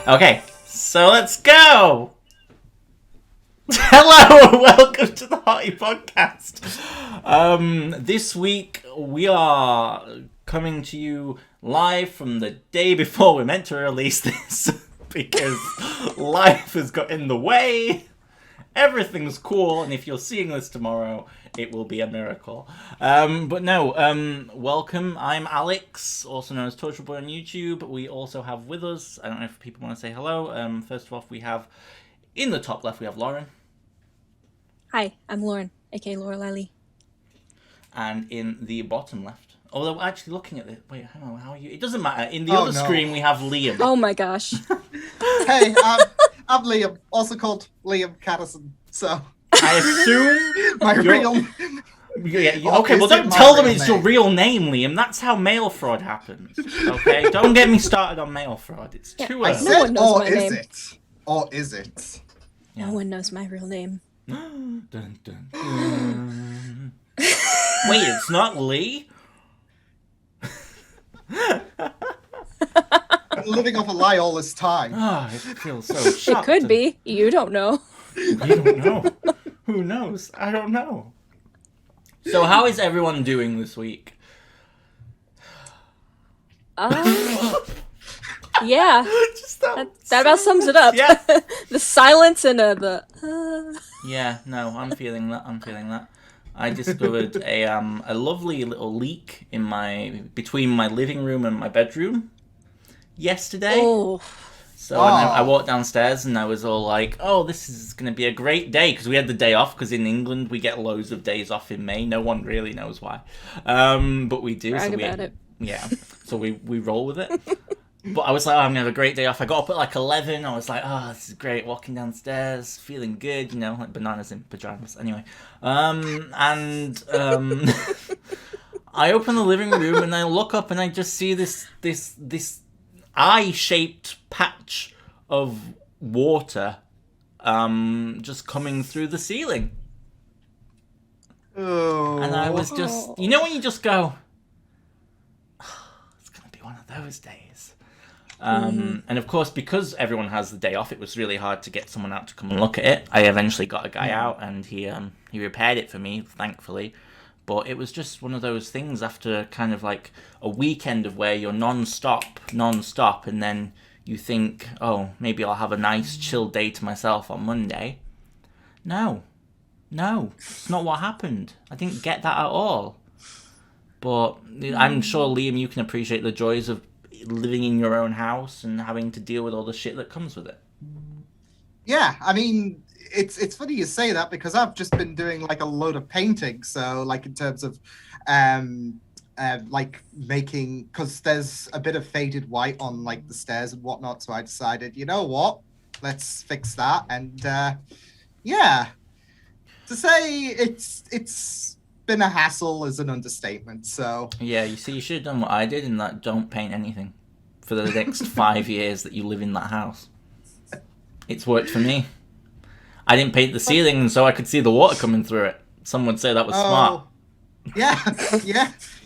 Okay, so let's go! Hello, welcome to the HOTI podcast. This week we are coming to you live from the day before we're meant to release this because life has got in the way. Everything's cool, and if you're seeing this tomorrow, it will be a miracle. Welcome. I'm Alex, also known as Torture Boy on YouTube. We also have with us, I don't know if people want to say hello. First off, we have, in the top left, we have Lauren. Hi, I'm Lauren, aka Laura Lally. And in the bottom left, although actually looking at it, wait, hang on, how are you? It doesn't matter. In the other screen, we have Liam. Oh my gosh. Hey, I'm Liam, also called Liam Caddison. So I assume my real. Okay, well, don't tell them it's your real name, Liam. That's how mail fraud happens. Okay, don't get me started on mail fraud. It's too early. No one knows my name. Or is it? No one knows my real name. Dun, dun, dun. Wait, it's not Lee? Been living off a lie all this time. Oh, it feels so shocked. It could be. You don't know. You don't know. Who knows? I don't know. So how is everyone doing this week? Yeah. Just that about sums it up. Yeah. The silence and the. Yeah, no, I'm feeling that. I discovered a lovely little leak in between my living room and my bedroom yesterday. Oh. So I walked downstairs and I was all like, oh, this is going to be a great day, because we had the day off, because in England we get loads of days off in May. No one really knows why. But we do. Brag about it. Yeah, so we roll with it. But I was like, oh, I'm going to have a great day off. I got up at like 11. I was like, oh, this is great. Walking downstairs, feeling good, like bananas in pajamas. Anyway. I open the living room and I look up and I just see this eye-shaped patch of water just coming through the ceiling. Oh. And I was just... You know when you just go... Oh, it's going to be one of those days. And of course, because everyone has the day off, it was really hard to get someone out to come and look at it. I eventually got a guy out and he repaired it for me, thankfully. But it was just one of those things after kind of like a weekend of where you're non-stop, and then you think, oh, maybe I'll have a nice chill day to myself on Monday. No, it's not what happened. I didn't get that at all. But I'm sure, Liam, you can appreciate the joys of living in your own house and having to deal with all the shit that comes with it. Yeah, I mean, it's funny you say that, because I've just been doing like a load of painting. So like in terms of like making, because there's a bit of faded white on like the stairs and whatnot. So I decided, you know what, let's fix that. And yeah, to say it's been a hassle is an understatement. So yeah, you see, you should have done what I did, and that don't paint anything for the next 5 years that you live in that house. It's worked for me. I didn't paint the ceiling, so I could see the water coming through it. Some would say that was smart. Yeah,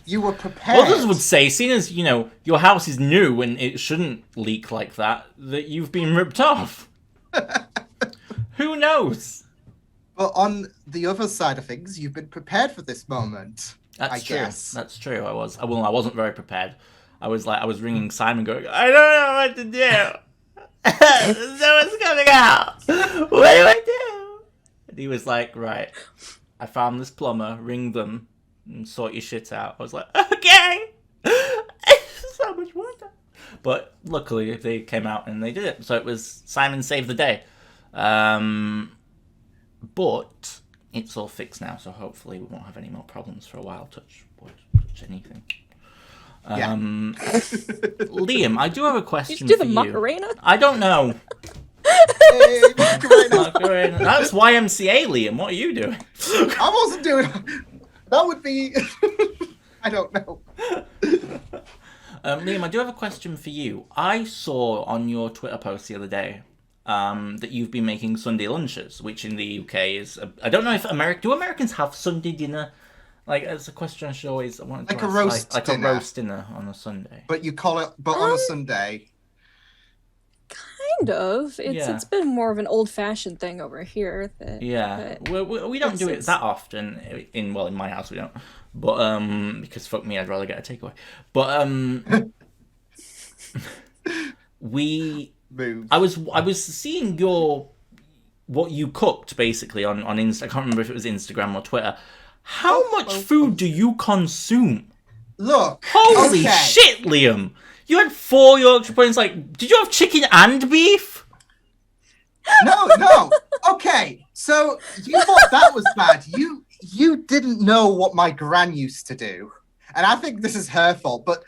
you were prepared. Others would say, seeing as, your house is new and it shouldn't leak like that you've been ripped off. Who knows? But on the other side of things, you've been prepared for this moment. That's true. Guess. That's true. I wasn't very prepared. I was ringing Simon going, I don't know what to do. Someone's coming out. What do I do? And he was like, right, I found this plumber, ring them and sort your shit out. I was like, okay. So much water. But luckily they came out and they did it. So it was Simon saved the day. But it's all fixed now, so hopefully we won't have any more problems for a while. Touch wood, touch anything. Yeah. Liam, I do have a question You for do the Macarena? I don't know. Hey, Macarena. That's YMCA, Liam. What are you doing? I wasn't doing. That would be. I don't know. Liam, I do have a question for you. I saw on your Twitter post the other day that you've been making Sunday lunches, which in the UK is... I don't know if do Americans have Sunday dinner? Like, it's a question I should always wanted to like ask. A roast like dinner. A roast dinner on a Sunday. But you call it... But on a Sunday... Kind of. Yeah. It's been more of an old-fashioned thing over here. Yeah, but we don't do it it's- that often in my house we don't, but because fuck me, I'd rather get a takeaway. But we Move. I was seeing what you cooked basically on Insta. I can't remember if it was Instagram or Twitter. How much food do you consume? Look. Holy okay. shit, Liam! You had 4 Yorkshire puddings. Like, did you have chicken and beef? No. Okay, so you thought that was bad. You didn't know what my gran used to do, and I think this is her fault. But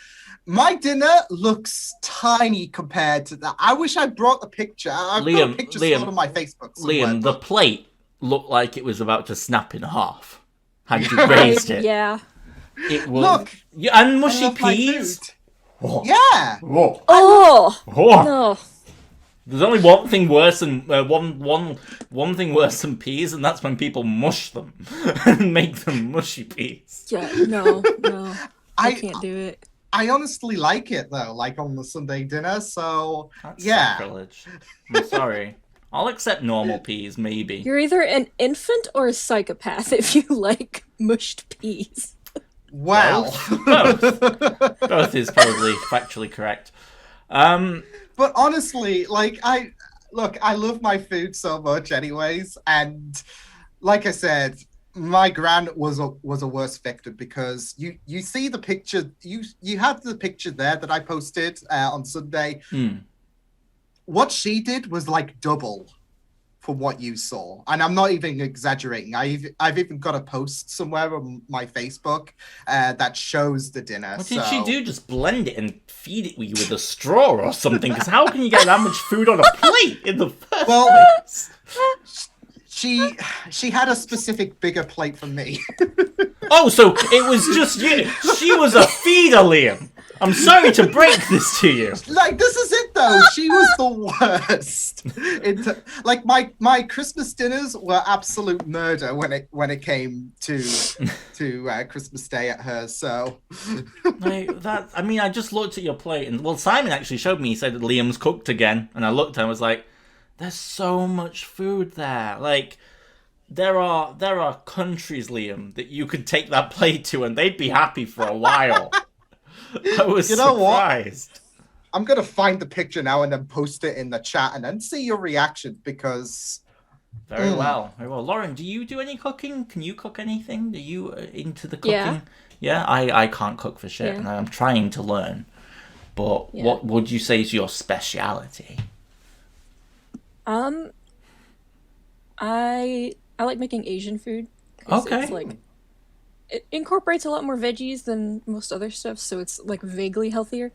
my dinner looks tiny compared to that. I wish I brought the picture. I've got a picture stored on my Facebook somewhere. Liam, the plate looked like it was about to snap in half. Had you raised it? Yeah. It was. Look, Yeah, and I mushy love my peas. food. Oh. Yeah. Oh. Oh Oh. no. There's only one thing worse than one thing worse than peas, and that's when people mush them and make them mushy peas. Yeah. No. I I can't do it. I honestly like it though, like on the Sunday dinner. So That's yeah. sacrilege. I'm sorry. I'll accept normal peas, maybe. You're either an infant or a psychopath if you like mushed peas. Wow. Both is probably factually correct. But honestly, like I love my food so much anyways, and like I said, my gran was a worse victim because you see the picture, you have the picture there that I posted on Sunday. What she did was like double from what you saw, and I'm not even exaggerating. I've even got a post somewhere on my Facebook that shows the dinner. What did she do? Just blend it and feed it with a straw or something? Because how can you get that much food on a plate in the first place? She had a specific bigger plate from me. Oh, so it was just you. She was a feeder, Liam. I'm sorry to break this to you. Like, this is it though. She was the worst. Like my Christmas dinners were absolute murder when it came to Christmas Day at hers. So like that. I mean, I just looked at your plate, and well, Simon actually showed me. He said that Liam's cooked again, and I looked and I was like, "There's so much food there." Like, there are countries, Liam, that you could take that plate to, and they'd be happy for a while. I was surprised. What? I'm gonna find the picture now and then post it in the chat and then see your reaction because. Very well. Lauren, do you do any cooking? Can you cook anything? Are you into the cooking? Yeah. Yeah, I can't cook for shit, and I'm trying to learn. But what would you say is your speciality? I like making Asian food. Okay. It's like it incorporates a lot more veggies than most other stuff, so it's like vaguely healthier.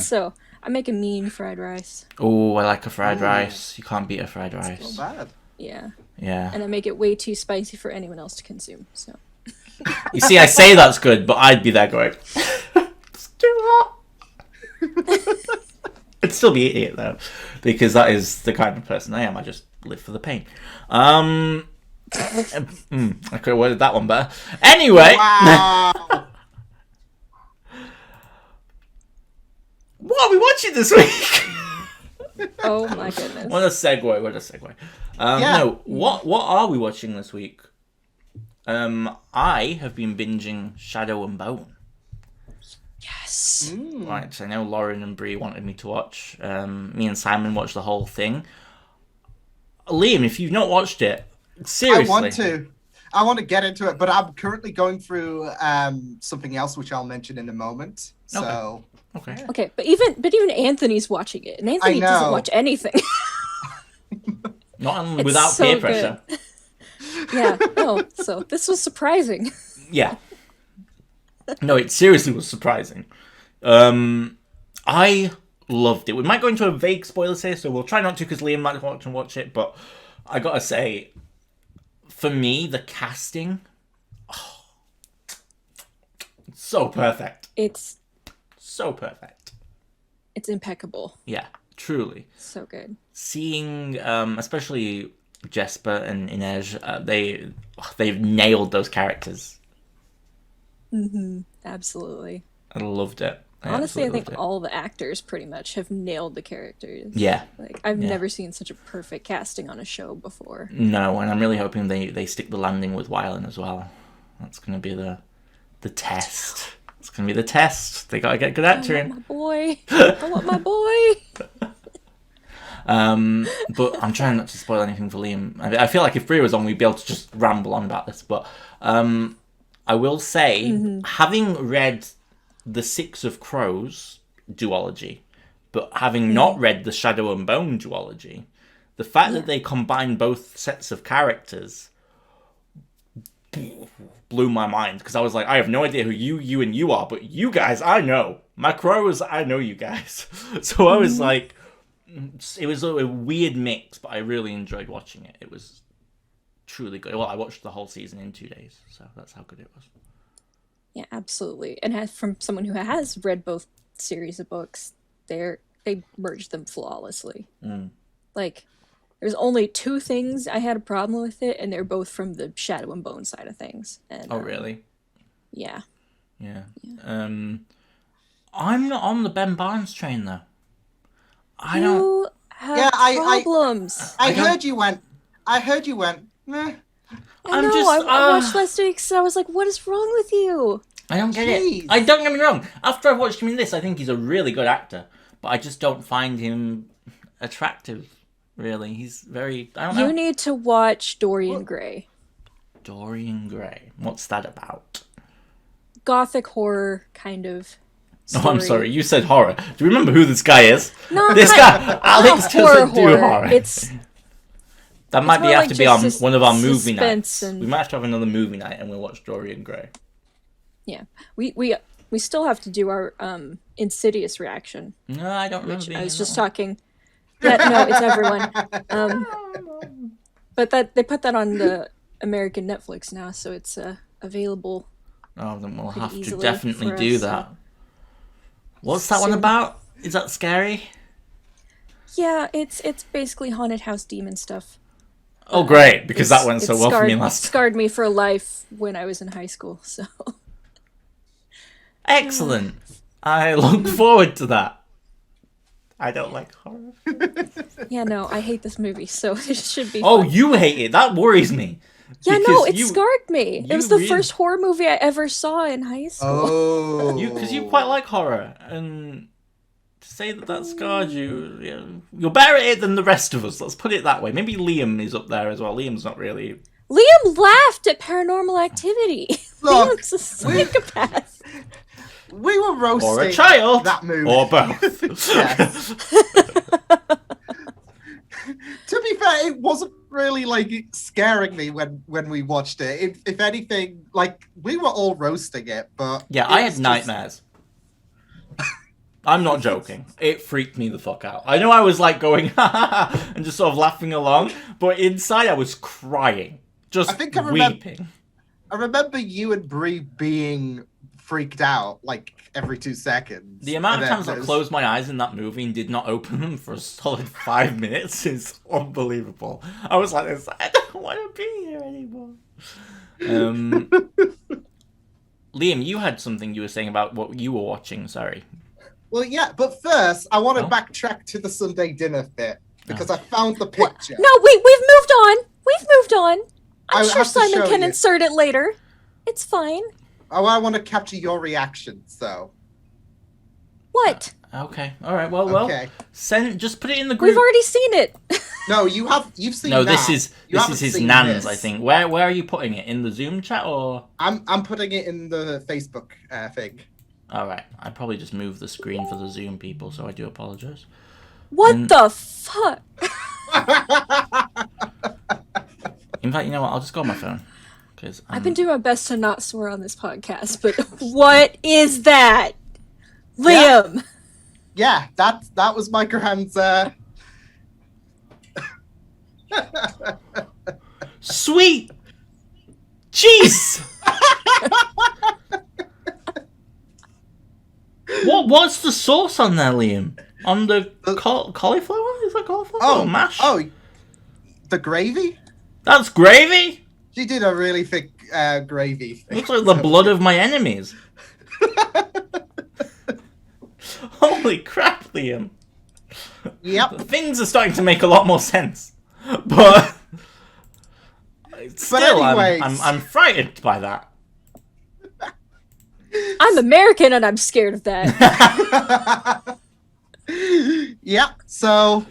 So I make a mean fried rice. Oh, I like a fried rice. You can't beat a fried rice. Not bad. Yeah. Yeah. And I make it way too spicy for anyone else to consume. So You see, I say that's good, but I'd be there going, it's too hot. I'd still be eating it though, because that is the kind of person I am. I just live for the pain. I could have worded that one better. Anyway. Wow. What are we watching this week? oh my goodness. What a segue. No, what are we watching this week? I have been binging Shadow and Bone. Yes. Right, so I know Lauren and Bree wanted me to watch. Me and Simon watched the whole thing. Liam, if you've not watched it, seriously. I want to get into it, but I'm currently going through something else which I'll mention in a moment. So Okay. But even Anthony's watching it, and Anthony doesn't watch anything. Not without so peer pressure. good. Yeah. No. So this was surprising. Yeah. No, it seriously was surprising. I loved it. We might go into a vague spoilers here, so we'll try not to because Liam might want to watch it. But I gotta say, for me, the casting, so perfect. It's so perfect. It's impeccable. Yeah, truly. So good. Seeing, especially Jesper and Inej, they've nailed those characters. Absolutely. I loved it. Honestly, I absolutely think loved it. all the actors pretty much have nailed the characters. Yeah. Like, I've Yeah. never seen such a perfect casting on a show before. No, and I'm really hoping they stick the landing with Wylan as well. That's going to be the test. It's going to be the test. They got to get good actor I want in. my boy. I want my boy. But I'm trying not to spoil anything for Liam. I feel like if Brie was on, we'd be able to just ramble on about this. But I will say, having read the Six of Crows duology, but having not read the Shadow and Bone duology, the fact that they combine both sets of characters blew my mind, because I was like, I have no idea who you and you are, but you guys I know. My Crows, I know you guys. So I was like, it was a weird mix, but I really enjoyed watching it. It was truly good. Well, I watched the whole season in 2 days, so that's how good it was. Yeah, absolutely. And from someone who has read both series of books, they merged them flawlessly. Like, there's only 2 things I had a problem with it, and they're both from the Shadow and Bone side of things. And, Oh, really? Yeah. Yeah. I'm not on the Ben Barnes train, though. I don't. You have problems. I heard you went. Meh. I know. I watched last week's, and I was like, "What is wrong with you?" I don't get Jeez. it. I don't get me wrong. After I've watched him in this, I think he's a really good actor, but I just don't find him attractive. Really, he's very. I don't know. You need to watch Dorian Gray. Dorian Gray. What's that about? Gothic horror kind of. Oh, I'm sorry. You said horror. Do you remember who this guy is? No, This guy, Alex, doesn't do horror. It's That might more have like to be on just one of our movie nights. suspense and- We might have to have another movie night, and we'll watch Dorian Gray. yeah. We still have to do our Insidious reaction. No, I don't remember. Which being I was in just that one. talking. Yeah, no, it's everyone. But that they put that on the American Netflix now, so it's available. Oh, then we'll have to easily definitely for do us, that. What's that one soon. about? Is that scary? Yeah, it's basically haunted house demon stuff. Oh, great, because that went so It well for me scarred- last time. Scarred me for life when I was in high school. So Excellent. I look forward to that. I don't like horror. yeah, no, I hate this movie. So it should be. Oh, fun. you hate it. That worries me. Yeah, no, Because it you- scarred me. you It was the really- first horror movie I ever saw in high school. Oh. Because you quite like horror, and to say that scarred you, you're better at it than the rest of us. Let's put it that way. Maybe Liam is up there as well. Liam's not really. Liam laughed at Paranormal Activity. Look, Liam's a psychopath. We were roasting Or a child. that movie. Or both. Yes. To be fair, it wasn't really like scaring me when we watched it. If anything, like we were all roasting it, but Yeah, it I was had just- nightmares. I'm not joking. It freaked me the fuck out. I know I was like going ha ha ha and just sort of laughing along, but inside I was crying, just I think I remember- weeping. I remember you and Brie being freaked out like every 2 seconds. The amount of And times then I there's- closed my eyes in that movie and did not open them for a solid 5 minutes is unbelievable. I was like this, I don't want to be here anymore. Liam, you had something you were saying about what you were watching, sorry. Well, yeah, but first I want to Oh. backtrack to the Sunday dinner bit because I found the picture. No, we've moved on. We've moved on. I'm I sure have to Simon show can you. insert it later. It's fine. I want to capture your reaction. So What? Okay, alright, well, okay. just put it in the group. We've already seen it. No, you've seen No, that. this You is haven't his seen nan's, this. I think. Where are you putting it? In the Zoom chat or? I'm putting it in the Facebook thing. Alright, I probably just moved the screen for the Zoom people, so I do apologise. What And- the fuck? In fact, you know what? I'll just go on my phone. Because I've been doing my best to not swear on this podcast, but what is that? Liam! Yeah, that was my grand's. Sweet! Jeez! What's the sauce on there, Liam? On the cauliflower? Is that cauliflower? Oh, Or mash? Oh, the gravy? That's gravy? She did a really thick gravy thing. Looks like the blood of my enemies. Holy crap, Liam. Yep. Things are starting to make a lot more sense. But still, anyways. I'm frightened by that. I'm American and I'm scared of that. Yeah, so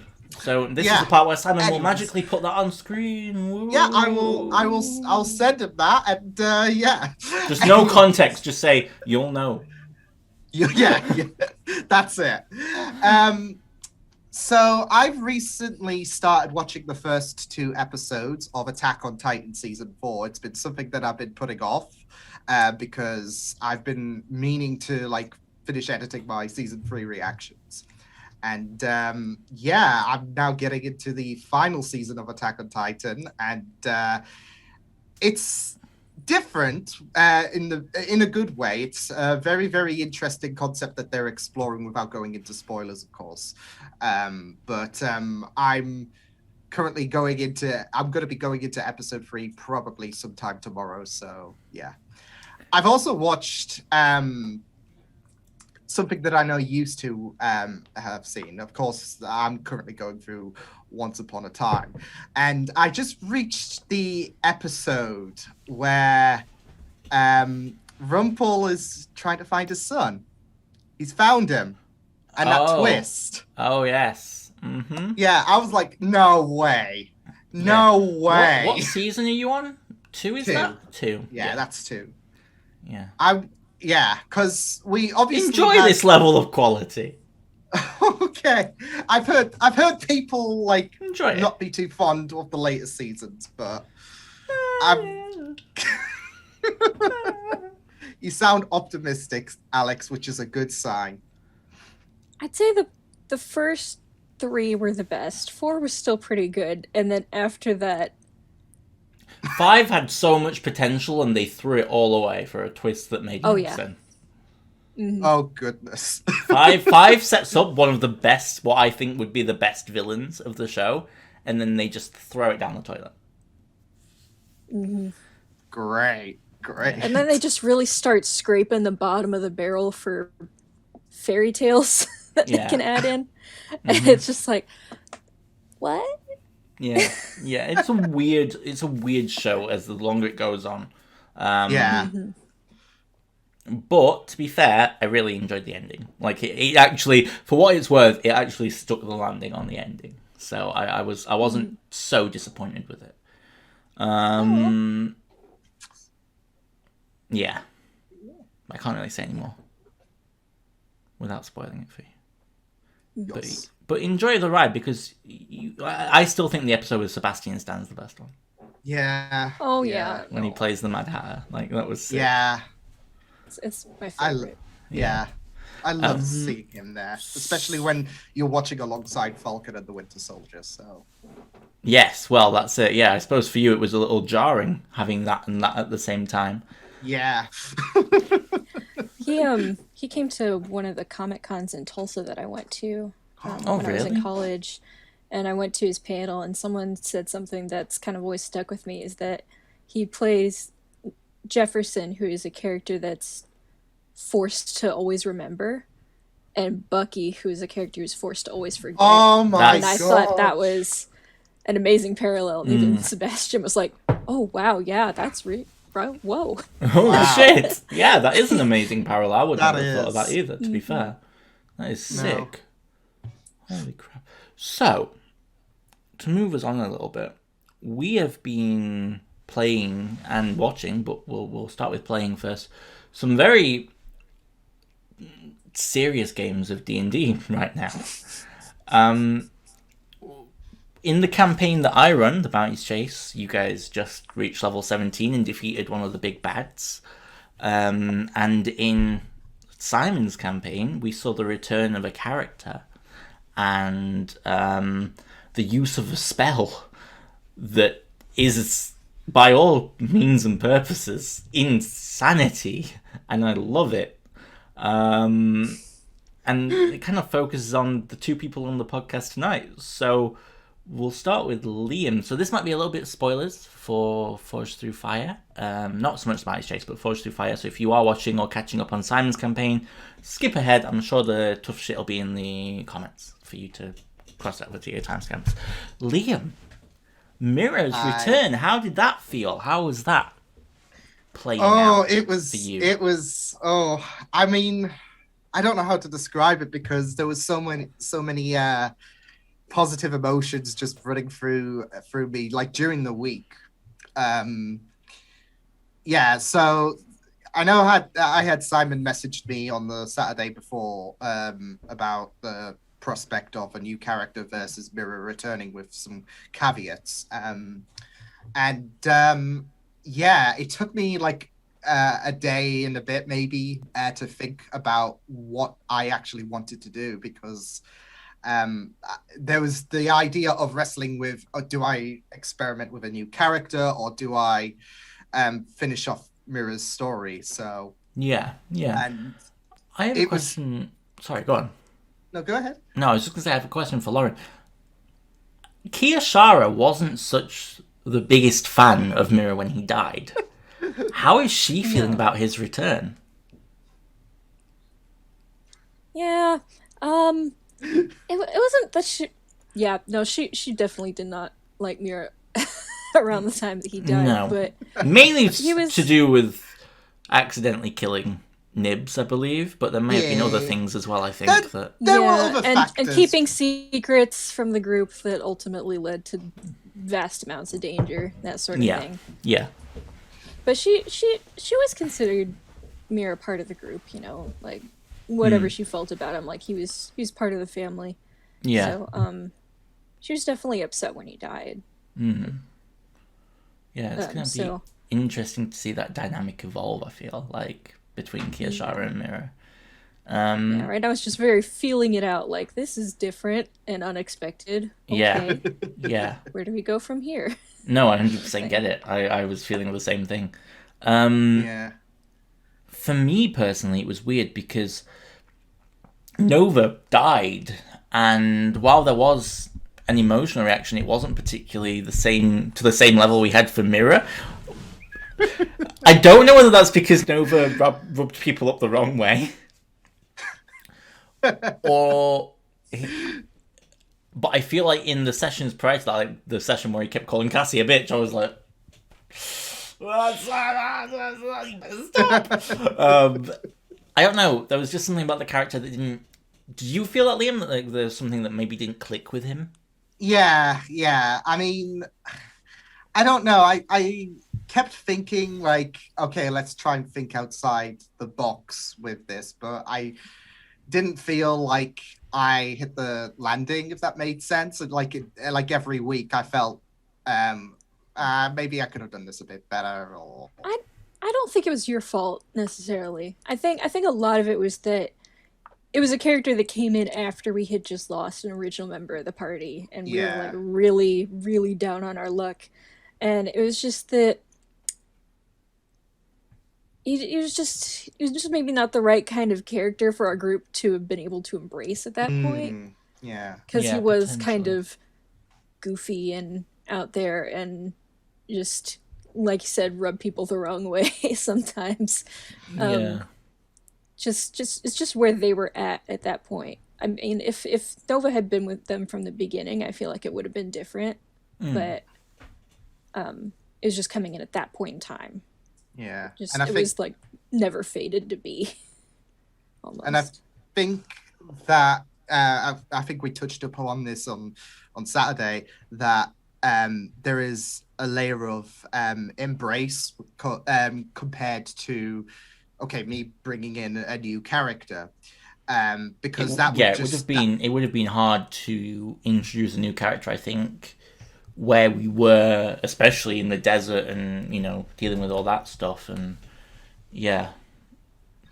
this Yeah. is the part where Simon will Anyways. magically put that on screen. Woo. yeah, I'll send him that, and yeah. Just no context, just say, you'll know. Yeah, that's it. So I've recently started watching the first 2 episodes of Attack on Titan season 4. It's been something that I've been putting off because I've been meaning to like finish editing my season 3 reactions. And yeah, I'm now getting into the final season of Attack on Titan, and it's different in a good way. It's a very, very interesting concept that they're exploring without going into spoilers, of course. But I'm currently going to be going into episode 3 probably sometime tomorrow. So yeah, I've also watched something that I know you used to have seen. Of course, I'm currently going through Once Upon a Time. And I just reached the episode where Rumpel is trying to find his son. He's found him. And that twist. Oh, yes. Mm-hmm. Yeah, I was like, no way. No way. What season are you on? 2 is 2. that? 2. Yeah, that's 2. Yeah. Yeah, because we obviously enjoy this level of quality. Okay, I've heard people like Enjoy it. not be too fond of the later seasons, but you sound optimistic, Alex, which is a good sign. I'd say the first 3 were the best. 4 was still pretty good, and then after that, 5 had so much potential, and they threw it all away for a twist that made no sense. Mm-hmm. Oh goodness. 5 sets up one of the best, what I think would be the best villains of the show, and then they just throw it down the toilet. Mm-hmm. Great. And then they just really start scraping the bottom of the barrel for fairy tales that they can add in. And it's just like, what? Yeah, it's a weird show as the longer it goes on. Yeah. But to be fair, I really enjoyed the ending. Like it actually, for what it's worth, it actually stuck the landing on the ending. So I wasn't so disappointed with it. Yeah, I can't really say anymore without spoiling it for you. Yes. But enjoy the ride, because I still think the episode with Sebastian Stan's the best one. Yeah. Oh yeah. When he plays the Mad Hatter, like that was sick. Yeah. It's my favorite. Yeah. I love seeing him there, especially when you're watching alongside Falcon and the Winter Soldier. So. Yes, well, that's it. Yeah, I suppose for you it was a little jarring having that and that at the same time. Yeah. He came to one of the Comic Cons in Tulsa that I went to when I was in college, and I went to his panel, and someone said something that's kind of always stuck with me, is that he plays Jefferson, who is a character that's forced to always remember, and Bucky, who is a character who's forced to always forget. Oh my god. And I thought that was an amazing parallel. And even Sebastian was like, oh wow, yeah, that's right, whoa. Holy shit! Yeah, that is an amazing parallel. I wouldn't have thought of that either, to be fair. That is sick. Holy crap. So, to move us on a little bit, we have been playing and watching, but we'll start with playing first, some very serious games of D&D right now. In the campaign that I run, the Bounties Chase, you guys just reached level 17 and defeated one of the big bads. And in Simon's campaign, we saw the return of a character and the use of a spell that is, by all means and purposes, insanity. And I love it. And it kind of focuses on the 2 people on the podcast tonight. So we'll start with Liam. So this might be a little bit spoilers for Forged Through Fire. Not so much Smarty's Chase, but Forged Through Fire. So if you are watching or catching up on Simon's campaign, skip ahead. I'm sure the tough shit will be in the comments for you to cross that with your timestamps. Liam, Mira's return. How did that feel? How was that playing out it was for you? it was I mean, I don't know how to describe it because there was so many positive emotions just running through me like during the week. So I know I had Simon messaged me on the Saturday before about the prospect of a new character versus Mira returning with some caveats. It took me like a day and a bit maybe to think about what I actually wanted to do, because there was the idea of wrestling with, do I experiment with a new character or do I finish off Mira's story? So yeah. And I have a question. Sorry, go on. No, go ahead. No, I was just going to say I have a question for Lauren. Kiyashara wasn't such the biggest fan of Mira when he died. How is she feeling about his return? Yeah. It wasn't that she... Yeah, no, she definitely did not like Mira around the time that he died. No. But mainly to do with accidentally killing Nibs, I believe, but there may have been other things as well, I think. There were other factors. And keeping secrets from the group that ultimately led to vast amounts of danger, that sort of thing. Yeah. But she always considered Mira part of the group, you know, like whatever she felt about him, like he was part of the family. Yeah. So she was definitely upset when he died. Mm-hmm. Yeah, it's gonna be interesting to see that dynamic evolve, I feel like, between Kiyashara and Mira. Yeah, right now it's just very feeling it out, like this is different and unexpected. Okay. Yeah. Where do we go from here? No, I 100% get it. I was feeling the same thing. For me personally, it was weird because Nova died, and while there was an emotional reaction, it wasn't particularly to the same level we had for Mira. I don't know whether that's because Nova rubbed people up the wrong way, but I feel like in the sessions prior to that, like the session where he kept calling Cassie a bitch, I was like, stop. I don't know. There was just something about the character that didn't. Did you feel that, Liam? Like there's something that maybe didn't click with him? Yeah. I mean, I don't know. I kept thinking like, okay, let's try and think outside the box with this, but I didn't feel like I hit the landing, if that made sense. Like every week, I felt maybe I could have done this a bit better. Or I don't think it was your fault necessarily. I think a lot of it was that it was a character that came in after we had just lost an original member of the party, and we were like really, really down on our luck. And it was just that it was just maybe not the right kind of character for our group to have been able to embrace at that point. Yeah, because he was kind of goofy and out there, and just like you said, rub people the wrong way sometimes. Just it's just where they were at that point. I mean, if Nova had been with them from the beginning, I feel like it would have been different. But it was just coming in at that point in time. Yeah, and it was like never fated to be. Almost. And I think that I think we touched upon this on Saturday, that there is a layer of embrace compared to me bringing in a new character, because it would have been hard to introduce a new character, I think, where we were, especially in the desert and dealing with all that stuff. And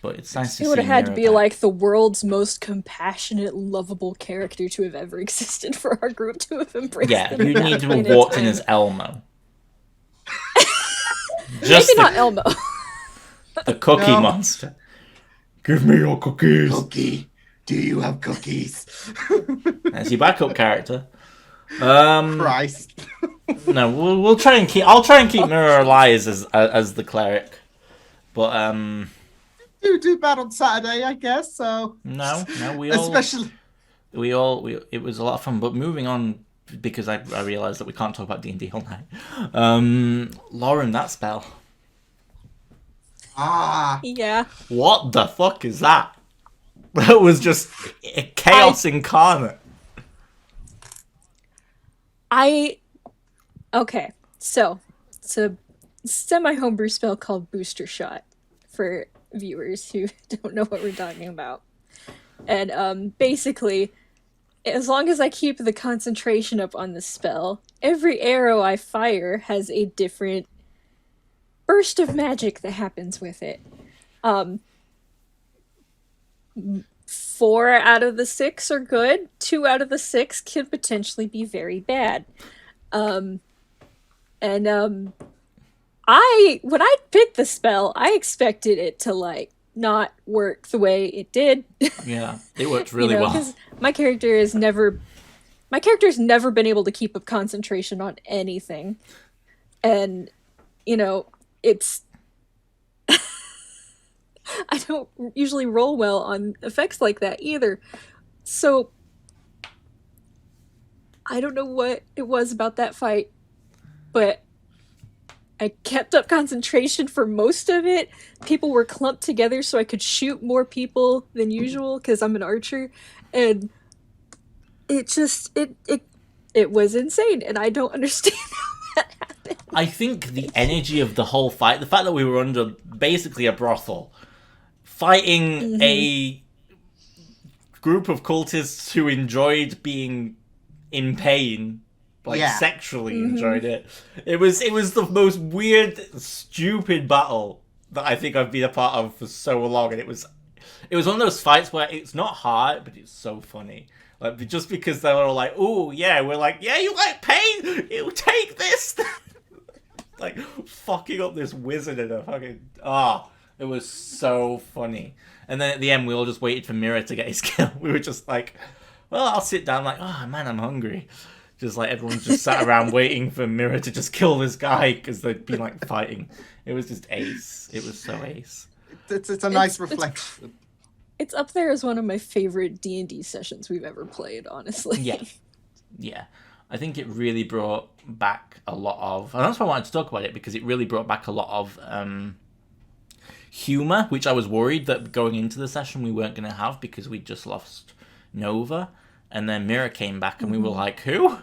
but it's nice to see. He would have had to be like the world's most compassionate, lovable character to have ever existed for our group to have embraced. Yeah, you need to have walked in as Elmo. Maybe not Elmo. The cookie monster. Give me your cookies. Cookie. Do you have cookies? That's your backup character. Christ. No, we'll try and keep. I'll try and keep Mirror alive as the cleric, but Do bad on Saturday, I guess. So no, especially. It was a lot of fun. But moving on, because I realized that we can't talk about D&D all night. Lauren, that spell. Yeah. What the fuck is that? That was just chaos incarnate. Okay, so it's a semi-homebrew spell called Booster Shot for viewers who don't know what we're talking about. And basically, as long as I keep the concentration up on the spell, every arrow I fire has a different burst of magic that happens with it. 4 out of the 6 are good. 2 out of the 6 could potentially be very bad. When I picked the spell, I expected it to like not work the way it did. Yeah, it worked really well. Because my character's never been able to keep a concentration on anything, and it's I don't usually roll well on effects like that either. So I don't know what it was about that fight, but I kept up concentration for most of it. People were clumped together so I could shoot more people than usual because I'm an archer, and it was insane, and I don't understand how that happened. I think the energy of the whole fight, the fact that we were under basically a brothel, fighting a group of cultists who enjoyed being in pain, like sexually enjoyed it. It was the most weird, stupid battle that I think I've been a part of for so long, and it was one of those fights where it's not hard, but it's so funny. Like, just because they were all like, "Oh yeah," we're like, "Yeah, you like pain? You take this." Like fucking up this wizard and a fucking it was so funny. And then at the end, we all just waited for Mira to get his kill. We were just like, "Well, I'll sit down." Like, "Oh man, I'm hungry." Just like everyone just sat around waiting for Mira to just kill this guy because they'd been like fighting. It was just ace. It was so ace. It's a nice reflection. It's up there as one of my favorite D&D sessions we've ever played, honestly. Yeah. I think it really brought back a lot of... And that's why I wanted to talk about it, because it really brought back a lot of humour, which I was worried that going into the session we weren't going to have because we'd just lost Nova. And then Mira came back and we were like, who?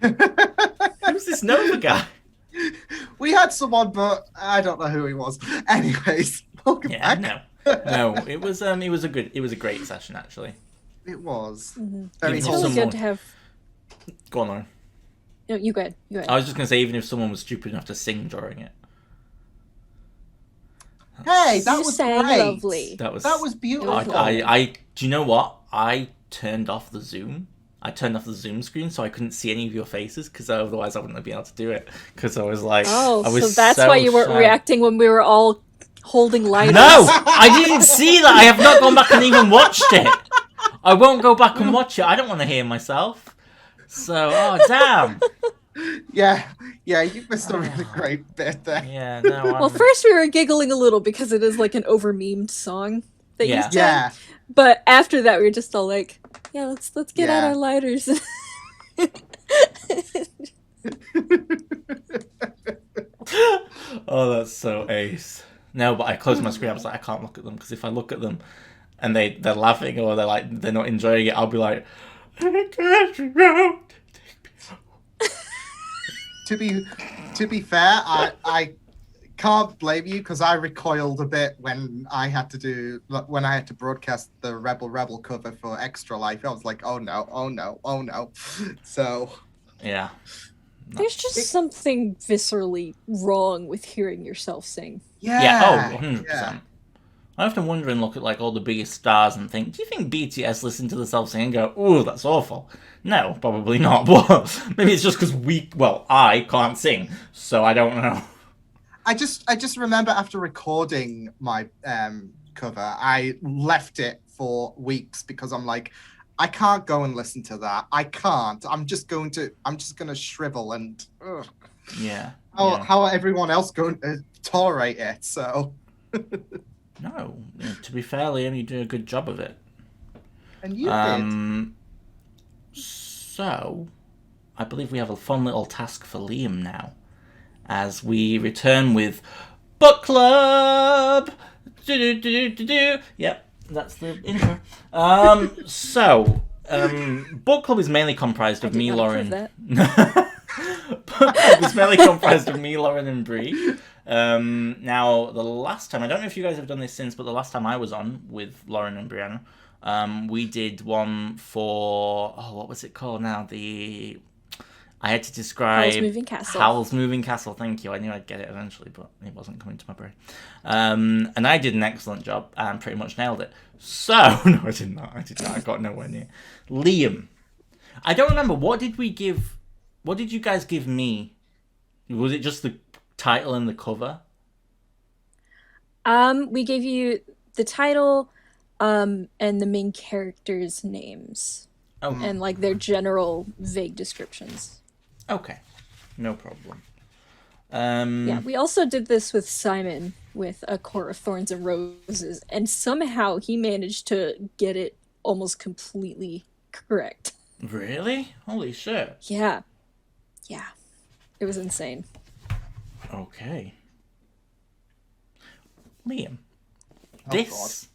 Who's this Nova guy? We had someone, but I don't know who he was. Anyways, welcome back. No, it was a great session actually. It was very it's really good to have. Go on, Lauren. No, you go ahead. I was just gonna say, even if someone was stupid enough to sing during it. Hey, that was great. Lovely. That was beautiful. I do you know what? I turned off the Zoom. I turned off the Zoom screen so I couldn't see any of your faces, because otherwise I wouldn't have been able to do it. Because I was like, so that's why you weren't reacting when we were all holding lighters. No, I didn't see that. I have not gone back and even watched it. I won't go back and watch it. I don't want to hear myself. So, damn. Yeah, you missed a really great bit there. Yeah, no. Well, first we were giggling a little because it is like an over-memed song that you sang. But after that, we were just all like, "Yeah, let's get out our lighters." Oh, that's so ace. No, but I closed my screen. I was like, I can't look at them, because if I look at them and they're laughing or they're not enjoying it, I'll be like, To be fair, I can't blame you, because I recoiled a bit when I had to broadcast the Rebel cover for Extra Life. I was like, oh no. So yeah. There's just something viscerally wrong with hearing yourself sing. Yeah. 100%. Yeah. I often wonder and look at like all the biggest stars and think, do you think BTS listen to themselves sing and go, "Ooh, that's awful"? No, probably not. But maybe it's just because I can't sing, so I don't know. I just remember after recording my cover, I left it for weeks because I'm like, I can't go and listen to that. I can't. I'm just gonna shrivel and. Ugh. Yeah. How are everyone else going to tolerate it? So. No, to be fair, Liam, you did a good job of it. And you did. So, I believe we have a fun little task for Liam now, as we return with Book Club. Yep, that's the intro. Book Club is mainly comprised of me, Lauren. Book Club is mainly comprised of me, Lauren, and Bree. Now, the last time, I don't know if you guys have done this since, but the last time I was on with Lauren and Brianna, we did one for, what was it called now? I had to describe Howl's Moving Castle. Thank you. I knew I'd get it eventually, but it wasn't coming to my brain. And I did an excellent job and pretty much nailed it. So, no, I did not. I got nowhere near. Liam, I don't remember. What did you guys give me? Was it just the title and the cover? We gave you the title, and the main characters' names. Oh. And like their general vague descriptions. Okay, no problem. Yeah, we also did this with Simon with A Court of Thorns and Roses, and somehow he managed to get it almost completely correct. Really? Holy shit. Yeah. It was insane. Okay. Liam, this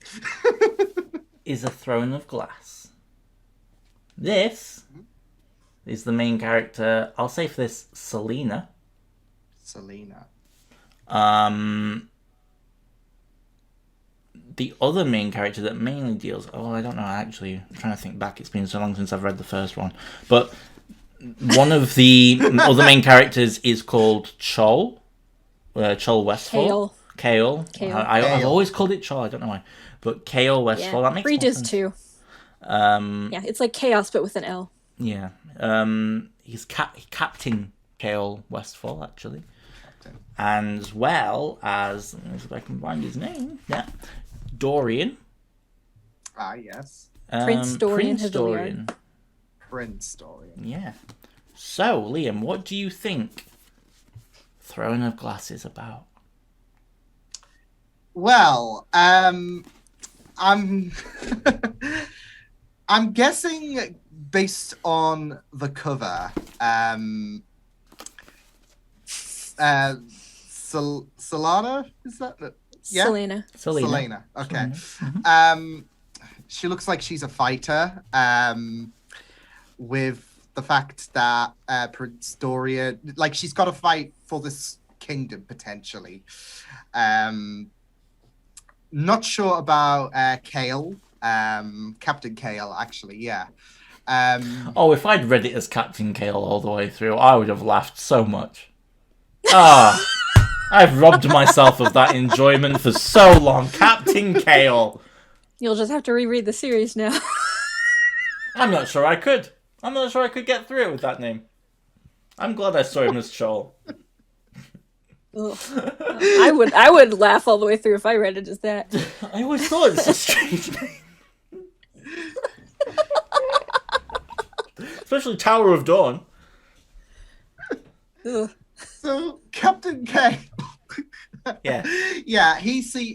is a throne of glass. This is the main character, I'll say for this, Selena. The other main character that mainly deals... Oh, I don't know, actually. I'm trying to think back. It's been so long since I've read the first one. But one of the other main characters is called Chol. Chol Westfall. Kale. I've always called it Chol. I don't know why. But Kale Westfall. Yeah, that makes Bree does sense. too. Yeah, it's like chaos, but with an L. Yeah. He's Captain Kale Westfall, actually. As well as... Let me see if I can find his name. Yeah. Dorian. Yes. Prince Dorian. Prince Dorian. Yeah. So, Liam, what do you think Throne of Glass is about? Well, I'm I'm guessing based on the cover, Solana, is that? Yeah? Selena. Okay. Mm-hmm. She looks like she's a fighter. With the fact that Prince Dorian, like, she's got to fight for this kingdom potentially. Not sure about Kale, Captain Kale, actually. Yeah. If I'd read it as Captain Kale all the way through, I would have laughed so much. I've robbed myself of that enjoyment for so long. Captain Kale. You'll just have to reread the series now. I'm not sure I could. I'm not sure I could get through it with that name. I'm glad I saw him as Chol. I would laugh all the way through if I read it as that. I always thought it was a strange name. Especially Tower of Dawn. Ugh. So Captain K. Yeah.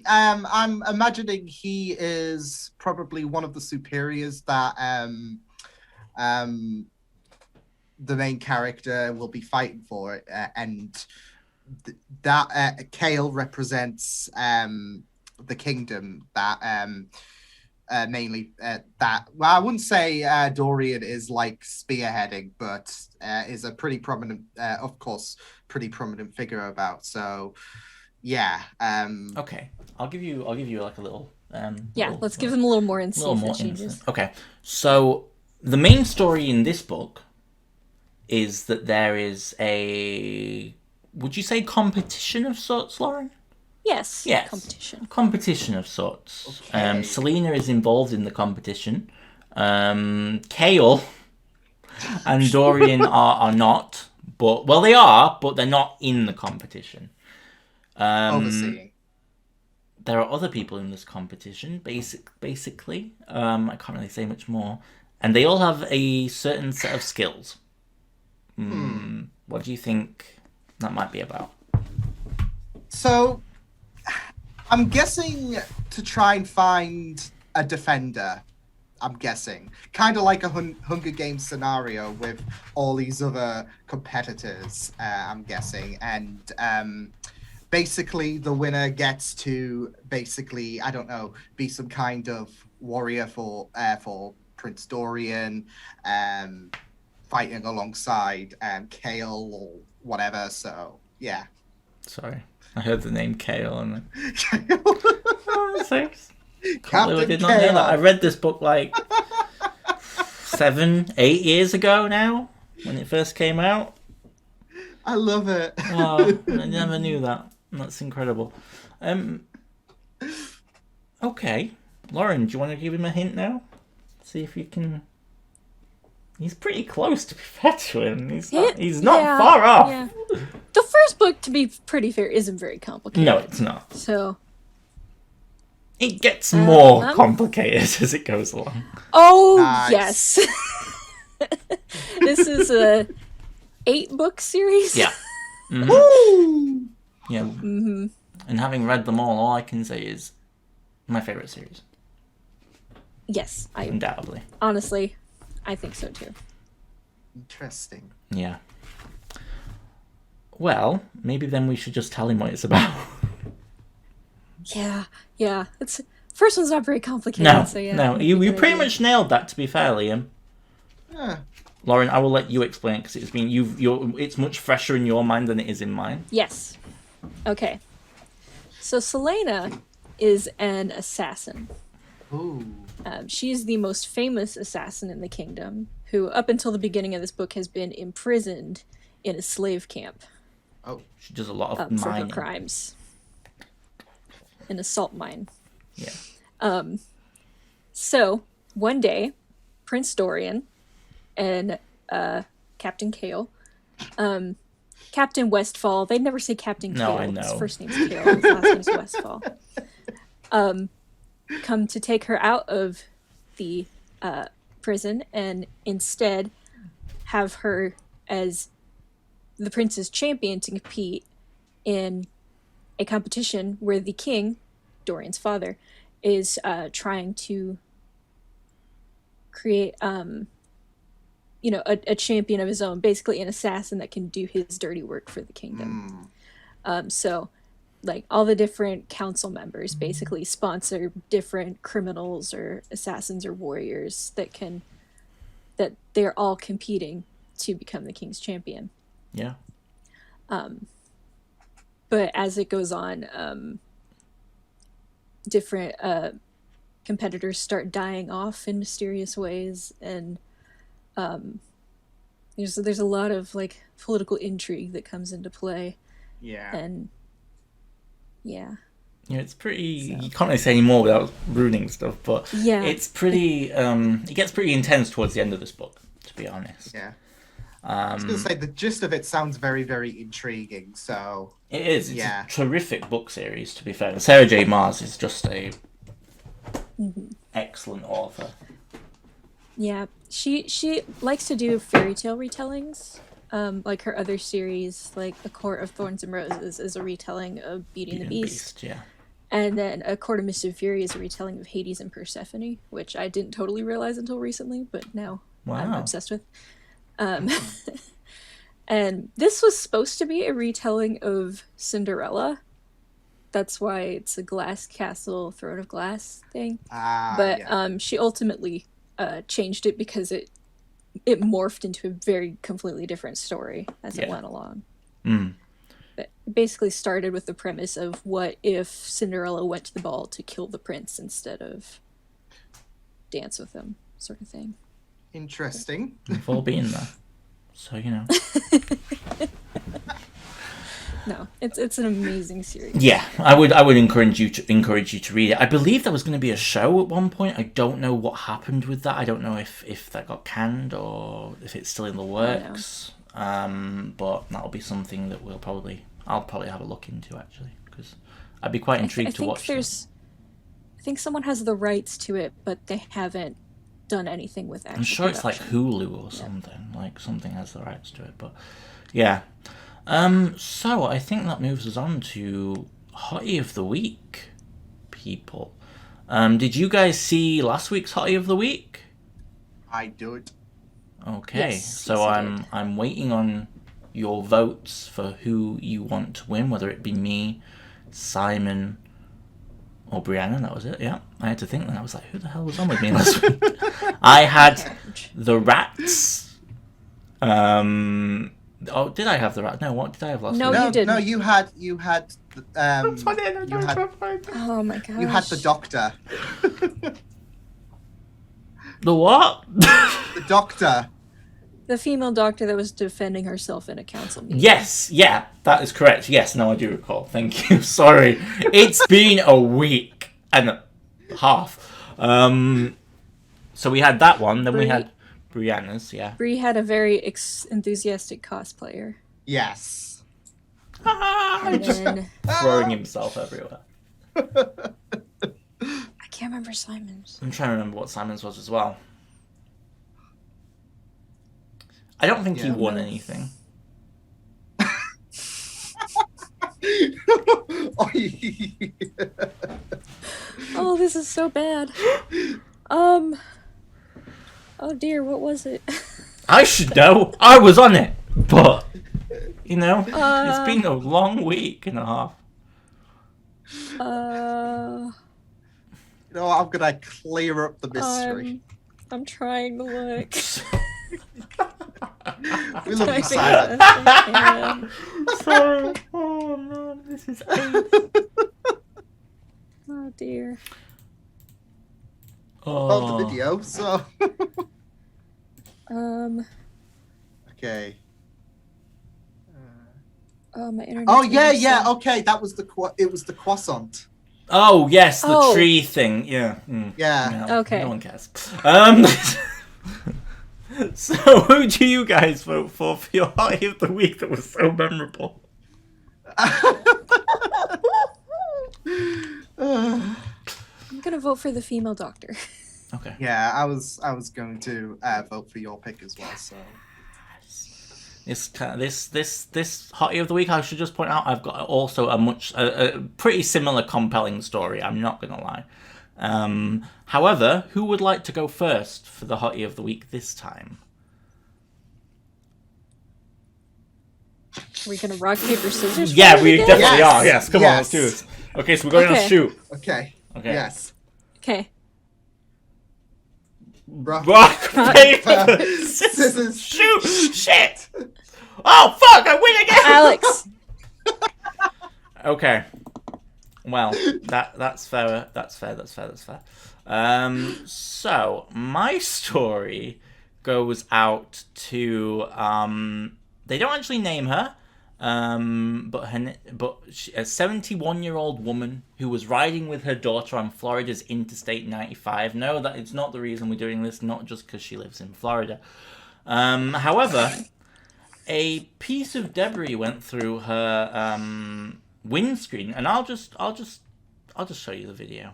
I'm imagining he is probably one of the superiors that the main character will be fighting for, and that Kale represents the kingdom that mainly that. Well, I wouldn't say Dorian is like spearheading, but is a pretty prominent, of course, pretty prominent figure about. So, yeah. Okay, I'll give you like a little. Let's give them a little more and see if it changes. Okay, so the main story in this book is that there is a, would you say, competition of sorts, Lauren? Yes. Competition of sorts. Okay. Selena is involved in the competition. Kale and Dorian are not, but they are, but they're not in the competition. Overseeing. There are other people in this competition, basically. I can't really say much more. and they all have a certain set of skills. What do you think that might be about? So, I'm guessing to try and find a defender. I'm guessing. Kind of like a Hunger Games scenario with all these other competitors, I'm guessing. And basically the winner gets to basically, I don't know, be some kind of warrior for Prince Dorian, fighting alongside Kale or whatever. So, yeah. Sorry, I heard the name Kale and Kale. oh, thanks. I Captain did not know Kale. that. I read this book like 7, 8 years ago now when it first came out. I love it. Oh, I never knew that. That's incredible. Okay, Lauren, do you want to give him a hint now? See if you can. He's pretty close, to be fair to him. He's not far off. Yeah. The first book, to be pretty fair, isn't very complicated. No, it's not. So. It gets more complicated as it goes along. Oh, Nice. yes. This is a 8-book series. Yeah. Mm-hmm. Woo! Yeah. Mm-hmm. And having read them all I can say is my favorite series. Yes, Undoubtedly. honestly, I think so too. Interesting. Yeah. Well, maybe then we should just tell him what it's about. Yeah. It's first one's not very complicated. No, so yeah, no. You pretty much nailed that, to be fair, Liam. Yeah. Lauren, I will let you explain because it's much fresher in your mind than it is in mine. Yes. Okay. So Selena is an assassin. Ooh. She's the most famous assassin in the kingdom, who up until the beginning of this book has been imprisoned in a slave camp Oh. She does a lot of for her mining. crimes. An assault mine. Yeah. So one day, Prince Dorian and Captain Kale, Captain Westfall. They never say Captain No, Kale. I know. His first name's Kale. His last name's Westfall. Come to take her out of the prison and instead have her as the prince's champion to compete in a competition where the king, Dorian's father, is trying to create a champion of his own, basically an assassin that can do his dirty work for the kingdom. So like all the different council members basically sponsor different criminals or assassins or warriors that they're all competing to become the king's champion. Yeah. But as it goes on, different competitors start dying off in mysterious ways, and there's a lot of like political intrigue that comes into play. Yeah. And yeah, It's pretty. So. You can't really say any more without ruining stuff, but yeah, it's pretty. It gets pretty intense towards the end of this book, to be honest. Yeah. I was going to say the gist of it sounds very, very intriguing. So it is. It's a terrific book series, to be fair. Sarah J. Maas is just a excellent author. Yeah, she likes to do fairy tale retellings. Like her other series, like A Court of Thorns and Roses, is a retelling of Beauty and the Beast. Yeah. And then A Court of Mist and Fury is a retelling of Hades and Persephone, which I didn't totally realize until recently, but now I'm obsessed with. And this was supposed to be a retelling of Cinderella. That's why it's a glass castle, throne of glass thing. But she ultimately changed it because it morphed into a very completely different story as it went along. But it basically started with the premise of what if Cinderella went to the ball to kill the prince instead of dance with him, sort of thing. Interesting. We've all been there, so you know. No, it's an amazing series. Yeah, I would encourage you to read it. I believe there was going to be a show at one point. I don't know what happened with that. I don't know if that got canned or if it's still in the works. But that'll be something that I'll probably have a look into actually, because I'd be quite intrigued to watch. I think someone has the rights to it, but they haven't done anything with actual I'm sure it's like production. Hulu or something. Like something has the rights to it, but yeah. So I think that moves us on to Hottie of the Week, people. Did you guys see last week's Hottie of the Week? I do it. Okay, Yes, so yes, I did. I'm waiting on your votes for who you want to win, whether it be me, Simon, or Brianna. That was it. Yeah, I had to think that. I was like, who the hell was on with me last week? I had the rats. Oh, did I have the rat? No, what did I have last No, week? you didn't. No, you had You had Oh my gosh. you had the doctor. the what? The doctor. The female doctor that was defending herself in a council meeting. Yes, yeah, that is correct. Yes, no, I do recall. Thank you. Sorry, it's been a week and a half. So we had that one. Then we had Brianna's. Yeah. Bree had a very enthusiastic cosplayer. Yes. And then Throwing himself everywhere. I can't remember Simon's. I'm trying to remember what Simon's was as well. I don't think he won anything. Oh, this is so bad. Oh dear, what was it? I should know. I was on it, but you know, it's been a long week and a half. You know, I'm gonna clear up the mystery. I'm trying to look. We love you, Simon. Sorry. Oh no, this is AIDS. Oh dear. Of the video, so. Okay. Oh, my internet. Oh yeah. Okay, that was it was the croissant. Oh yes, the Oh. tree thing. Yeah. Yeah. Okay. No one cares. So who do you guys vote for your Hottie of the Week that was so memorable? I'm gonna vote for the female doctor. Okay. Yeah, I was going to vote for your pick as well. So. This Hottie of the Week, I should just point out, I've got also a pretty similar compelling story. I'm not gonna lie. However, who would like to go first for the Hottie of the Week this time? Are we gonna rock paper scissors? Yeah, we again? definitely Yes. are. Yes, come on, let's do this. Okay, so we're going to shoot. Okay. Okay. Yes. Okay. Rock, paper, scissors, shoot! Shit! Oh fuck! I win again. Alex. Okay. Well, that's fair. That's fair. So my story goes out to they don't actually name her, but a 71-year-old woman who was riding with her daughter on Florida's Interstate 95. No, that it's not the reason we're doing this. Not just because she lives in Florida. However, a piece of debris went through her windscreen, and I'll just show you the video.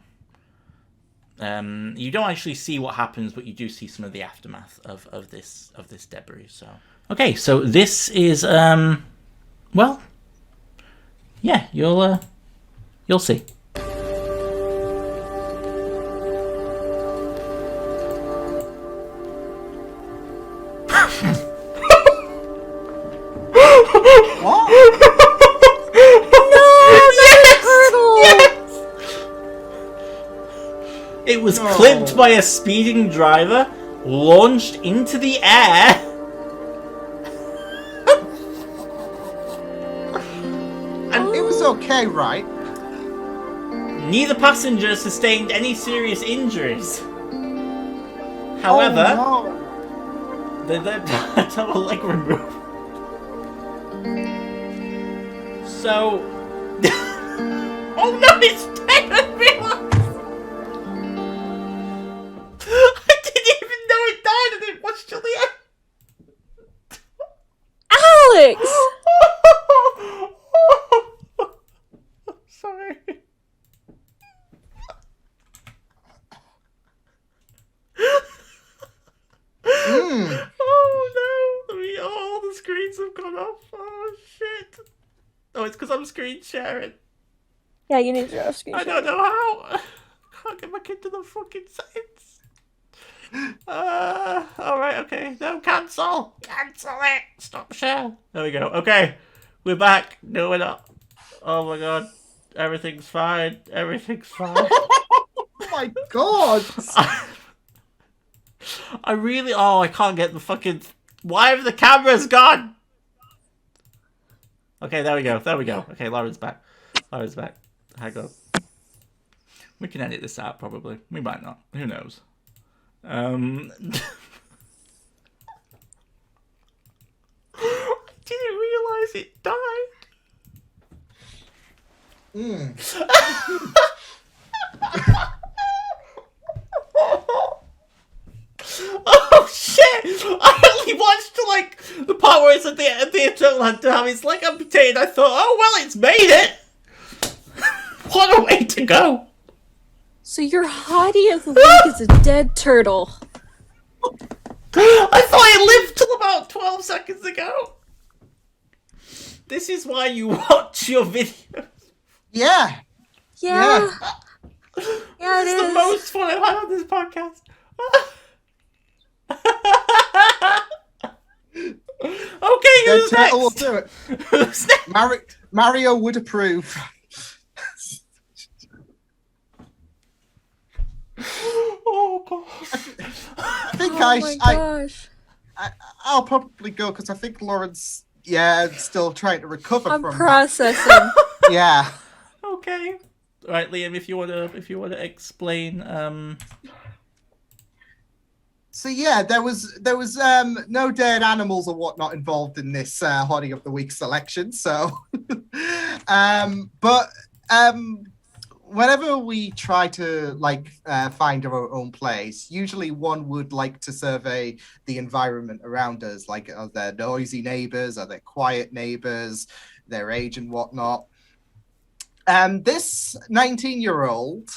You don't actually see what happens, but you do see some of the aftermath of this debris. So okay, so this is well, yeah, you'll see. It was clipped by a speeding driver, launched into the air. And it was okay, right? Neither passenger sustained any serious injuries. However, they had to have a leg removed. So, oh no, it's dead! I realized. I didn't even know it died, and it watched till the end. Alex! Sorry. turn off. Oh, shit. Oh, it's because I'm screen sharing. Yeah, you need to screen I don't know how. Can't get back into the fucking settings. Alright, okay. No, cancel. Cancel it. Stop share. There we go. Okay. We're back. No, we're not. Oh my god. Everything's fine. Everything's fine. Oh my god! I really... Oh, I can't get the fucking... Why have the cameras gone? Okay, there we go. There we go. Okay, Lauren's back. Lauren's back. Hang on. We can edit this out, probably. We might not. Who knows? I didn't realise it died. Oh shit! I only watched like the part where it's at the eternal had to have his leg amputated. I thought, oh well, it's made it. What a way to go! So your hottie of the week is a dead turtle. I thought it lived till about 12 seconds ago. This is why you watch your videos. Yeah. Yeah. Yeah, it It's is. the most fun I've had on this podcast. Okay, who's Turtle will next? do it. Who's next? Mario would approve. Oh god. I think Oh my gosh. I'll probably go because I think Lauren's still trying to recover I'm from processing. that. Yeah. Okay. All right, Liam. If you wanna explain. So yeah, there was no dead animals or whatnot involved in this Hottie of the Week selection. So, but whenever we try to find our own place, usually one would like to survey the environment around us, like are there noisy neighbors, are there quiet neighbors, their age and whatnot. This 19-year-old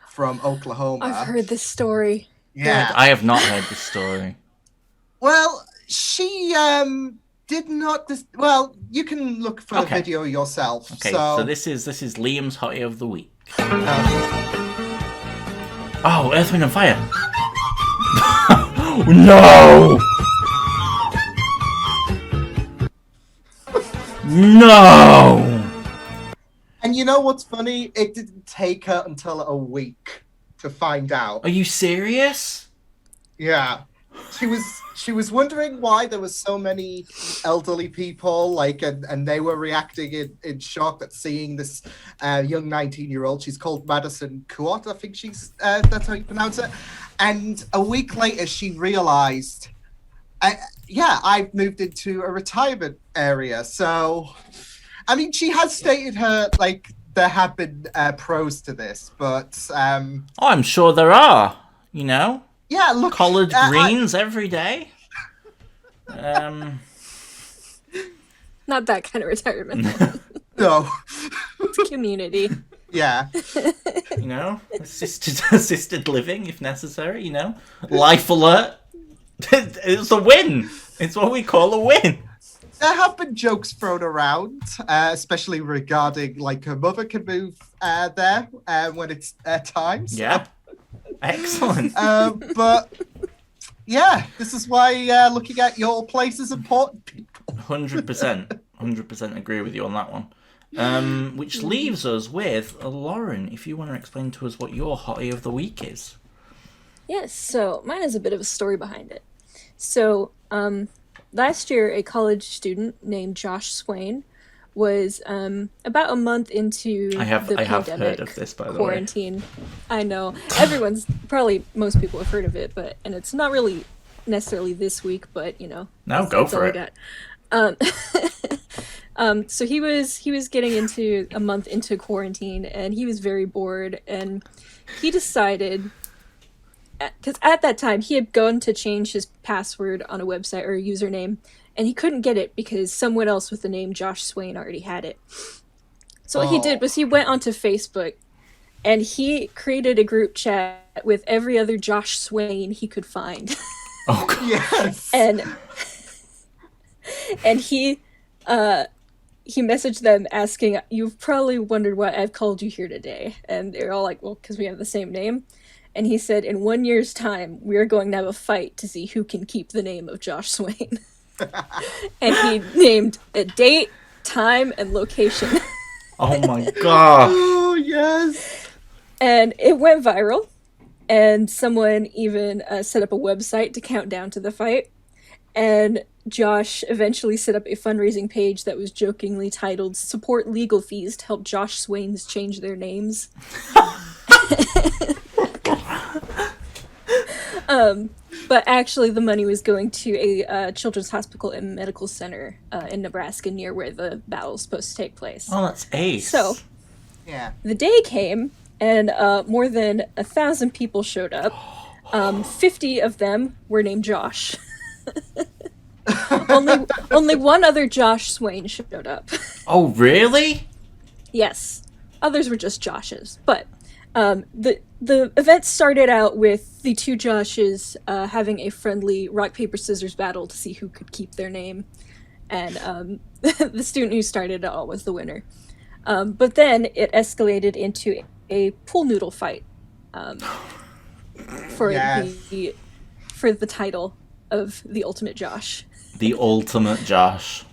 from Oklahoma. I've heard this story. Yeah. I have not heard this story. Well, she did not. Well, you can look for the video yourself. Okay, so this is Liam's Hottie of the Week. Oh, Earth, Wind and Fire. No! No! And you know what's funny? It didn't take her until a week to find out. Are you serious? Yeah. She was wondering why there was so many elderly people, and they were reacting in shock at seeing this young 19-year-old. She's called Madison Kuot, I think that's how you pronounce it. And a week later, she realized, I've moved into a retirement area. So, I mean, she has stated there have been pros to this, but I'm sure there are. You know. Yeah, look. Collared greens every day. Not that kind of retirement. No. It's community. Yeah. You know, assisted living if necessary. You know, life alert. It's a win. It's what we call a win. There have been jokes thrown around, especially regarding her mother can move there when it's time. So. Yeah. Excellent. But yeah, this is why looking at your place is important, people. 100% agree with you on that one. Which leaves us with Lauren. If you want to explain to us what your Hottie of the Week is. Yes, so mine has a bit of a story behind it. So, last year, a college student named Josh Swain was about a month into I have pandemic heard of this, by the way. quarantine. I know most people have heard of it, and it's not really necessarily this week, but No, that's go for all it. I got. So he was getting into a month into quarantine, and he was very bored, and he decided, because at that time he had gone to change his password on a website or a username, and he couldn't get it because someone else with the name Josh Swain already had it. So what he did was he went onto Facebook and he created a group chat with every other Josh Swain he could find. Oh, God. Yes. and And he messaged them asking, "You've probably wondered why I've called you here today." And they're all like, "Well, because we have the same name." And he said, "In 1 year's time, we are going to have a fight to see who can keep the name of Josh Swain." And he named a date, time, and location. Oh my god. Oh, yes. And it went viral. And someone even set up a website to count down to the fight. And Josh eventually set up a fundraising page that was jokingly titled "Support Legal Fees to Help Josh Swains Change Their Names." But actually the money was going to a children's hospital and medical center in Nebraska near where the battle's supposed to take place. Oh, that's ace. So Yeah. the day came, and more than 1,000 people showed up. 50 of them were named Josh. only one other Josh Swain showed up. Oh, really? Yes, others were just Joshes. But the event started out with the two Joshes having a friendly rock paper scissors battle to see who could keep their name, and the student who started it all was the winner. But then it escalated into a pool noodle fight for the title of the ultimate Josh. The ultimate Josh.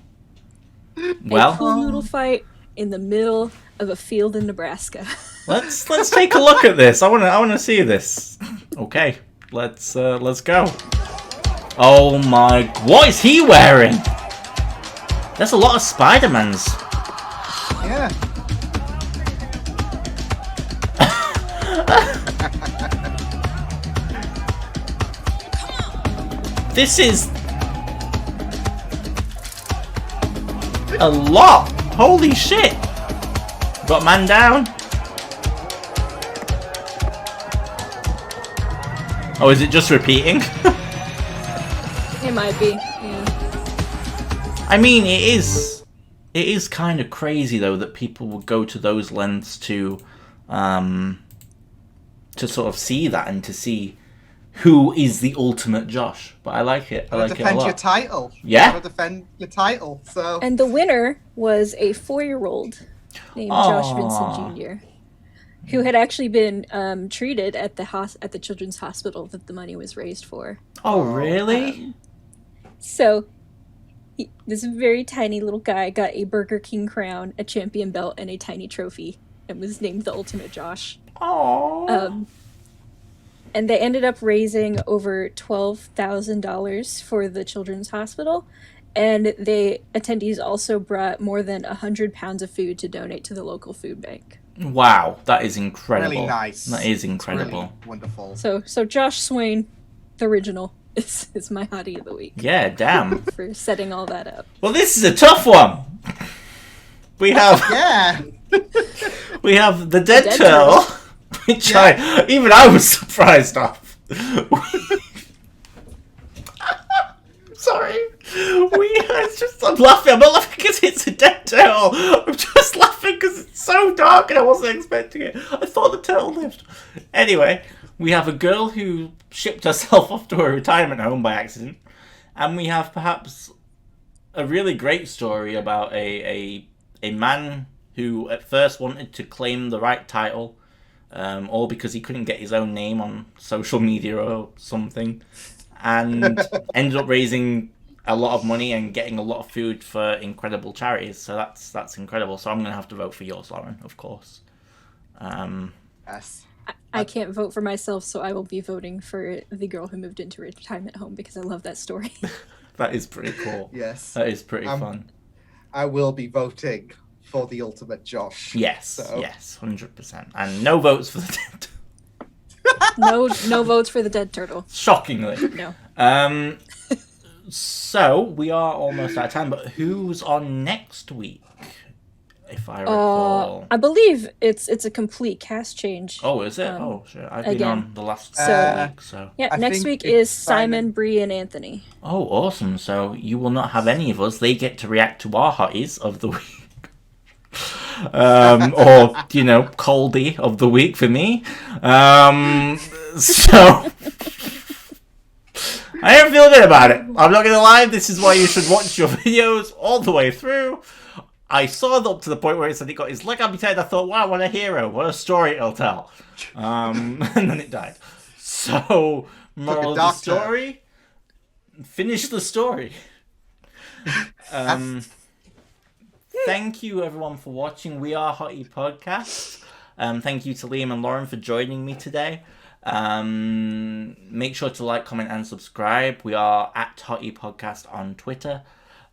A Well, pool noodle fight in the middle of a field in Nebraska. let's take a look at this. I wanna see this. Okay, let's go. Oh my! What is he wearing? There's a lot of Spider-Mans. Yeah. This is a lot. Holy shit! Got man down. Oh, is it just repeating? It might be. Yeah. I mean, it is kind of crazy though that people would go to those lengths to sort of see that and to see who is the ultimate Josh. But I like it. I like it a Defend lot. your title. Yeah. You gotta defend your title. So. And the winner was a 4-year-old named Josh Vincent Jr., who had actually been treated at the children's hospital that the money was raised for. Oh, really? So, this very tiny little guy got a Burger King crown, a champion belt, and a tiny trophy, and was named the Ultimate Josh. Oh. And they ended up raising over $12,000 for the children's hospital, and attendees also brought more than 100 pounds of food to donate to the local food bank. Wow, that is incredible. Really nice. That is incredible. Really wonderful. So Josh Swain, the original, is my hottie of the week Yeah, damn. for setting all that up. Well, this is a tough one. We have Yeah. we have the dead Dead turtle, which I was surprised of. Sorry. I'm laughing. I'm not laughing because it's a dead turtle. I'm just laughing because it's so dark and I wasn't expecting it. I thought the turtle lived. Anyway, we have a girl who shipped herself off to a retirement home by accident. And we have perhaps a really great story about a man who at first wanted to claim the right title, all because he couldn't get his own name on social media or something, and ended up raising a lot of money and getting a lot of food for incredible charities. So that's incredible. So I'm going to have to vote for yours, Lauren, of course. Yes. I can't vote for myself, so I will be voting for the girl who moved into a retirement home because I love that story. That is pretty cool. Yes. That is pretty fun. I will be voting for the ultimate Josh. Yes, yes, 100%. And no votes for the dead. No votes for the dead turtle. Shockingly. No. So we are almost out of time, but who's on next week? If I recall. I believe it's a complete cast change. Oh, is it? Oh, shit. I've been again. on the last week, so. Yeah, I next think week it's is Simon, Bree, and Anthony. Oh, awesome. So you will not have any of us. They get to react to our hotties of the week. Or, coldie of the week for me. So... I don't feel good about it. I'm not gonna lie. This is why you should watch your videos all the way through. I saw it up to the point where it said he got his leg amputated. I thought, wow, what a hero! What a story it'll tell. And then it died. So, moral of the story: finish the story. Thank you everyone for watching. We are HOTI Podcast. Thank you to Liam and Lauren for joining me today. Make sure to like, comment, and subscribe. We are at HOTI Podcast on Twitter.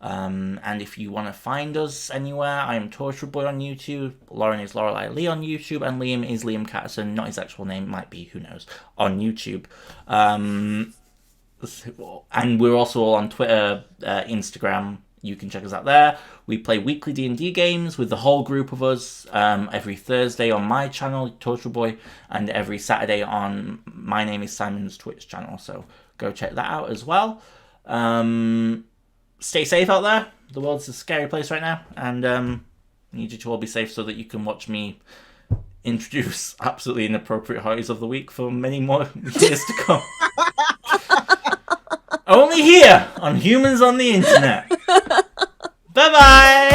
And if you want to find us anywhere, I am Torture Boy on YouTube. Lauren is Lorelei Lee on YouTube, and Liam is Liam Catterson. Not his actual name, might be, who knows, on YouTube. And we're also all on Twitter, Instagram. You can check us out there. We play weekly D&D games with the whole group of us every Thursday on my channel, Torture Boy, and every Saturday on My Name is Simon's Twitch channel. So go check that out as well. Stay safe out there. The world's a scary place right now, and I need you to all be safe so that you can watch me introduce absolutely inappropriate HOTIs of the week for many more years to come. Only here on Humans on the Internet. Bye-bye!